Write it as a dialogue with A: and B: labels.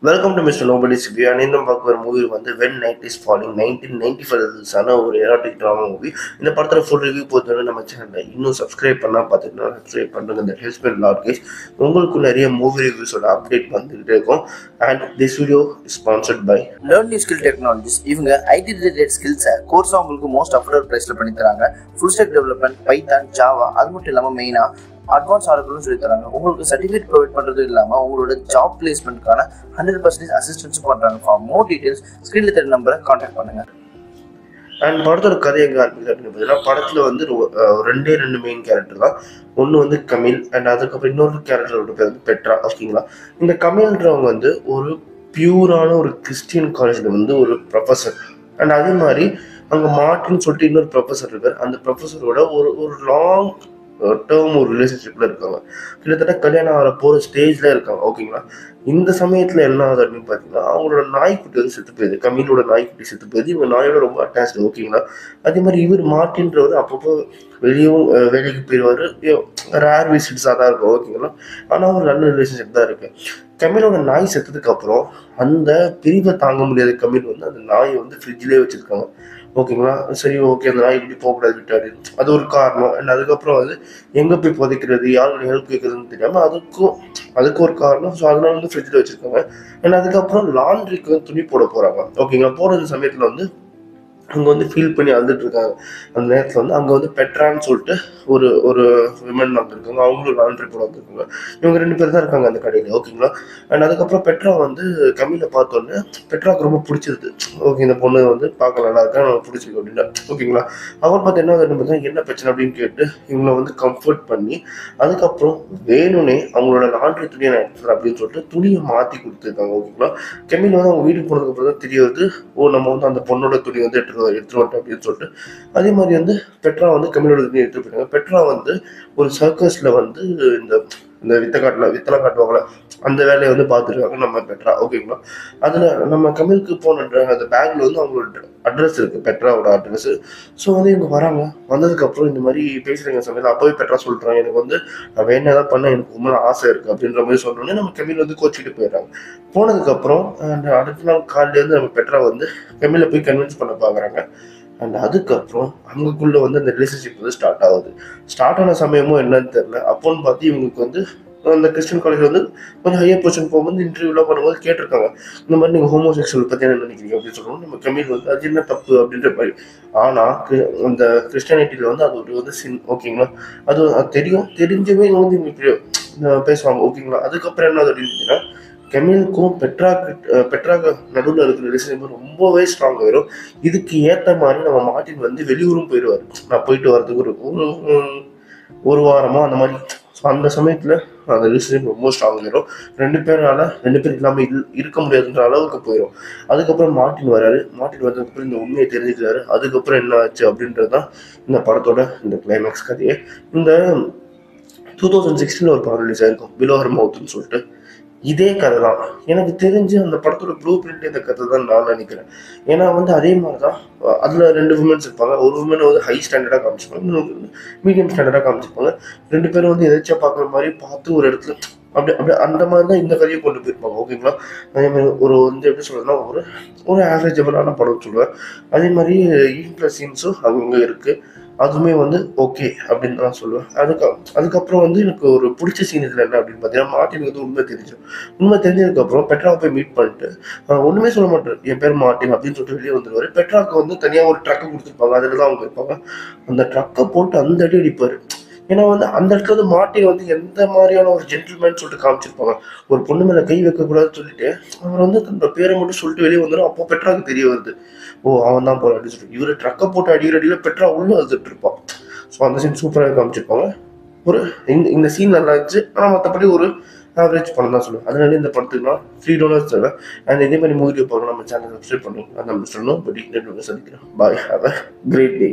A: Welcome to mister nobody's review. அனைத்தும் பார்க்க ஒரு மூவி வந்து வென் நைட் இஸ் ஃபாலிங் 1995 ரிலீஸான ஒரு எராட்டிக் ட்ராமா மூவி. இந்த படத்தில் ஃபுல் ரிவ்யூ போட்டோன்னு நம்ம சேனலில் இன்னும் சப்ஸ்கிரைப் பண்ணால் பார்த்துட்டு சப்ஸ்கிரைப் பண்ணுங்க. இந்த ஹெல்ப்ஸ் மீ லாட் கைஸ். உங்களுக்கு நிறைய மூவி ரிவ்யூஸோட அப்டேட் வந்துகிட்டே இருக்கும். And this video is sponsored by
B: Learn New Skill Technologies. இவங்க ஐடி ரிலேட்டட் ஸ்கில்ஸை கோர்ஸாக உங்களுக்கு மோஸ்ட் அஃபோர்டபுள் ப்ரைஸில் பண்ணி தராங்க. Full stack development, Python, Java, அது மட்டும் இல்லாமல் மெயினாக அட்வான்ஸ் ஆர்டர்களும் சொல்லி தராங்க. உங்களுக்கு சர்டிஃபிகேட் ப்ரொவைட் பண்ணுறது இல்லாமல் உங்களோட ஜாப் பிளேஸ்மெண்ட்கான 100% அசிஸ்டன்ஸும் பண்ணுறாங்க. ஃபார் மோர் டீடைல்ஸ் ஸ்கிரீனில் தெரிய நம்பரை கான்டாக்ட் பண்ணுங்க.
A: அண்ட் படத்தோட கதை எங்கே ஆரம்பிக்குது அப்படின்னு பார்த்தீங்கன்னா, படத்தில் வந்து ரெண்டு மெயின் கேரக்டர் தான். ஒன்று வந்து கமில், அண்ட் அதுக்கப்புறம் இன்னொரு கேரக்டரோட பேர் வந்து பெட்ரா. ஓகேங்களா, இந்த கமில்ன்றவங்க வந்து ஒரு பியூரான ஒரு கிறிஸ்டியன் காலேஜில் வந்து ஒரு ப்ரொஃபஸர். அண்ட் அதே மாதிரி அங்கே மார்ட்டின்னு சொல்லிட்டு இன்னொரு ப்ரொஃபஸர் இருக்கார். அந்த ப்ரொஃபஸரோட ஒரு லாங் டேர்ம் ஒரு ரிலேஷன்ஷிப்பில் இருக்காங்க. கிட்டத்தட்ட கல்யாணம் ஆகிற போகிற ஸ்டேஜில் இருக்காங்க. ஓகேங்களா, இந்த சமயத்தில் என்ன ஆகுது அப்படின்னு பார்த்தீங்கன்னா, அவங்களோட நாய்க்குட்டி வந்து செத்து போயிடுது. கமீனோட நாய்க்குட்டி செத்து போயிடுது. இவங்க நாயோட ரொம்ப அட்டாச்சு. ஓகேங்களா, அதே மாதிரி இவர் மார்ட்டின்றவர் அப்பப்போ வெளியும் வேலைக்கு போயிடுவார். ரேர் விசிட்ஸாக தான் இருக்கும். ஓகேங்களா, ஆனால் ஒரு நல்ல ரிலேஷன்ஷிப் தான் இருக்குது. கமீலோட நாய் செத்ததுக்கு அப்புறம் அந்த பிரிவை தாங்க முடியாத கமீல் வந்து அந்த நாயை வந்து ஃப்ரிட்ஜ்லேயே வச்சுருக்காங்க. ஓகேங்களா, சரி ஓகே, அந்த நாய் இப்படி போகக்கூடாது விட்டாரு, அது ஒரு காரணம். அண்ட் அதுக்கப்புறம் வந்து எங்கே போய் புதைக்கிறது, யாரோட ஹெல்ப் கேட்குறதுன்னு தெரியாமல் அதுக்கு ஒரு காரணம். ஸோ அதனால வந்து ஃப்ரிட்ஜில் வச்சுருக்காங்க. அண்ட் அதுக்கப்புறம் லாண்ட்ரிக்கு வந்து துணி போட போகிறாங்க. ஓகேங்களா, போகிற சமயத்தில் வந்து அங்கே வந்து ஃபீல் பண்ணி அழுதுட்டு இருக்காங்க. அந்த நேரத்தில் வந்து அங்கே வந்து பெட்ரான்னு சொல்லிட்டு ஒரு ஒரு விமன் வந்துருக்காங்க. அவங்களும் லாண்ட்ரி போட வந்துருக்காங்க. இவங்க 2 பேர் தான் இருக்காங்க அந்த கடையில். ஓகேங்களா, அண்ட் அதுக்கப்புறம் பெட்ரா வந்து கம்மியில் பார்த்தோன்னே பெட்ராவுக்கு ரொம்ப பிடிச்சிருது. ஓகே, இந்த பொண்ணு வந்து பார்க்க நல்லா இருக்கா, நமக்கு பிடிச்சிருக்கு அப்படின்னா. ஓகேங்களா, அவர் பார்த்து என்ன பார்த்தா என்ன பிரச்சனை அப்படின்னு கேட்டு இவங்களை வந்து கம்ஃபர்ட் பண்ணி அதுக்கப்புறம் வேணும்னே அவங்களோட லாண்ட்ரி துணியை நான் எடுத்துக்கிறேன் அப்படின்னு சொல்லிட்டு துணியை மாற்றி கொடுத்துருக்காங்க. ஓகேங்களா, கெமில் வந்து அவங்க வீட்டுக்கு போனதுக்கப்புறம் தான் தெரிய வருது, ஓ நம்ம வந்து அந்த பொண்ணோட துணி வந்து எடுத்துட்டு வந்துட்டோம் அப்படின்னு சொல்லிட்டு. அதே மாதிரி வந்து பெட்ரா வந்து கமிலோட துணி எடுத்துட்டு போயிட்டாங்க. பெட்ரா வந்து ஒரு சர்க்கஸ்ல வந்து இந்த இந்த வித்தலை காட்டுவாங்களே, அந்த வேலையை வந்து பார்த்துருக்காங்க நம்ம பெட்ரா. ஓகேங்களா, அதில் நம்ம கமிலுக்கு போன அந்த பேக்ல வந்து அவங்களோட அட்ரஸ் இருக்குது, பெட்ராவோட அட்ரஸ். ஸோ வந்து இவங்க வராங்க. வந்ததுக்கப்புறம் இந்த மாதிரி பேசுகிறீங்க சமயத்தில் அப்போவே பெட்ரா சொல்கிறாங்க, எனக்கு வந்து நான் வேணா தான் பண்ண, எனக்கு ரொம்ப ஆசை இருக்குது அப்படின்ற மாதிரி சொன்னோன்னே நம்ம கமில் வந்து கோச்சிக்கிட்டு போயிடுறாங்க. போனதுக்கப்புறம் அடுத்த நாள் காலையிலேருந்து நம்ம பெட்ரா வந்து கமிலை போய் கன்வின்ஸ் பண்ண பார்க்குறாங்க. அண்ட் அதுக்கப்புறம் அங்கக்குள்ளே வந்து அந்த ரிலேஷன்ஷிப் வந்து ஸ்டார்ட் ஆகுது. ஸ்டார்ட் ஆன சமயமும் என்னன்னு தெரியல. அப்போன்னு பார்த்து இவங்களுக்கு வந்து அந்த கிறிஸ்டியன் காலேஜ் வந்து கொஞ்சம் ஹையர் பொசிஷன் போகும்போது இன்டர்வியூலாம் பண்ணும்போது கேட்டிருக்காங்க, இந்த மாதிரி நீங்கள் ஹோமோசெக்சுவல் பற்றி என்ன நினைக்கிறீங்க அப்படின்னு சொல்லணும். நம்ம கம்மியில் வந்து அது என்ன தப்பு அப்படின்ற மாதிரி. ஆனால் அந்த கிறிஸ்டியானிட்டியில் வந்து அது ஒரு வந்து சின். ஓகேங்களா, அது தெரியும், தெரிஞ்சவே வந்து இவங்க பேசுவாங்க. ஓகேங்களா, அதுக்கப்புறம் என்ன அப்படின்னு பார்த்தீங்கன்னா, கெமிலுக்கும் பெட்ராக்கு நடுவில் இருக்கிற ரிலேஷன்ஷிப் ரொம்பவே ஸ்ட்ராங் ஆயிரும். இதுக்கு ஏற்ற மாதிரி நம்ம மார்ட்டின் வந்து வெளியூரும் போயிடுவார். நான் போயிட்டு வர்றதுக்கு ஒரு வாரமா அந்த மாதிரி. ஸோ அந்த சமயத்தில் அந்த ரிலேஷன்ஷிப் ரொம்ப ஸ்ட்ராங் ஆயிரும். 2 பேர் இல்லாமல் இருக்க முடியாதுன்ற அளவுக்கு போயிடும். அதுக்கப்புறம் மார்ட்டின் வராரு. மார்ட்டின் வந்ததுக்கப்புறம் இந்த உண்மையை தெரிஞ்சுக்கிறாரு. அதுக்கப்புறம் என்ன ஆச்சு அப்படின்றது தான் இந்த படத்தோட இந்த கிளைமேக்ஸ் கதையே. இந்த 2016 ஒரு படம் ரிலீஸ் ஆயிருக்கும், பிலோ ஹர் மவுத்னு சொல்லிட்டு. இதே கதை தான் எனக்கு தெரிஞ்சு அந்த படத்தோட ப்ளூ பிரிண்ட் இந்த கதை தான் நான் நினைக்கிறேன். ஏன்னா வந்து அதே மாதிரி தான் அதில் 2 விமன்ஸ் இருப்பாங்க. ஒரு விமன் வந்து ஹை ஸ்டாண்டர்டாக காமிச்சிருப்பாங்க, இன்னொரு மீடியம் ஸ்டாண்டர்டாக காமிச்சிருப்பாங்க. 2 பேரும் வந்து எதாச்சும் பார்க்குற மாதிரி பார்த்து ஒரு இடத்துல அப்படி அந்த மாதிரி தான் இந்த கதையை கொண்டு போயிருப்பாங்க. ஓகேங்களா, அதே மாதிரி வந்து எப்படி சொல்றதுன்னா, ஒரு ஆவரேஜபிளான படம் சொல்லுவேன். அதே மாதிரி ப்ளஸ் சீன்ஸும் அங்கே இருக்குது. அதுவுமே வந்து ஓகே அப்படின்னு தான் சொல்லுவேன். அதுக்கப்புறம் வந்து எனக்கு ஒரு பிடிச்ச சீன் இதில் என்ன அப்படின்னு பார்த்தீங்கன்னா, மார்ட்டினுக்கு வந்து உண்மை தெரிஞ்சதுக்கப்புறம் பெட்ராவை போய் மீட் பண்ணிட்டு ஒன்றுமே சொல்ல மாட்டார், என் பேர் மார்ட்டின் அப்படின்னு சொல்லிட்டு வெளியே வந்துடுவார். பெட்ராவுக்கு வந்து தனியாக ஒரு ட்ரக்கை கொடுத்துருப்பாங்க, அதில் தான் அவங்க இருப்பாங்க. அந்த ட்ரக்கை போட்டு அந்த அடி அடிப்பார். ஏன்னா வந்து அந்த இடத்துல வந்து மார்ட்டின் வந்து எந்த மாதிரியான ஒரு ஜென்டில்மேன் சொல்லிட்டு காமிச்சிருப்பாங்க. ஒரு பொண்ணு மேலே கை வைக்கக்கூடாதுன்னு சொல்லிட்டு அவர் வந்து தன்னோட பேரை மட்டும் சொல்லிட்டு வெளியே வந்துடும். அப்போ பெட்ராவுக்கு தெரிய வருது, ஓ அவன் தான் போல அப்படின்னு சொல்லிட்டு. இவரு ட்ரக்கை போட்டு அடிக்கிற அடியில் பெட்ரா உள்ள வந்துட்டு இருப்பான். ஸோ அந்த சீன் சூப்பராக காமிச்சிருப்பாங்க. இந்த சீன் நல்லா இருந்துச்சு. ஆனால் மற்றபடி ஒரு ஆவரேஜ் படம் தான் சொல்லுவேன். அதனால இந்த படத்துக்கு நான் $3 தருவேன். அண்ட் இதே மாதிரி மூவி பார்க்க நம்ம சேனல் சப்ஸ்கிரைப் பண்ணுங்க. நம்ம சொல்லணும் பட் சந்திக்கிறேன். பாய், ஹேவ் அ கிரேட் டே.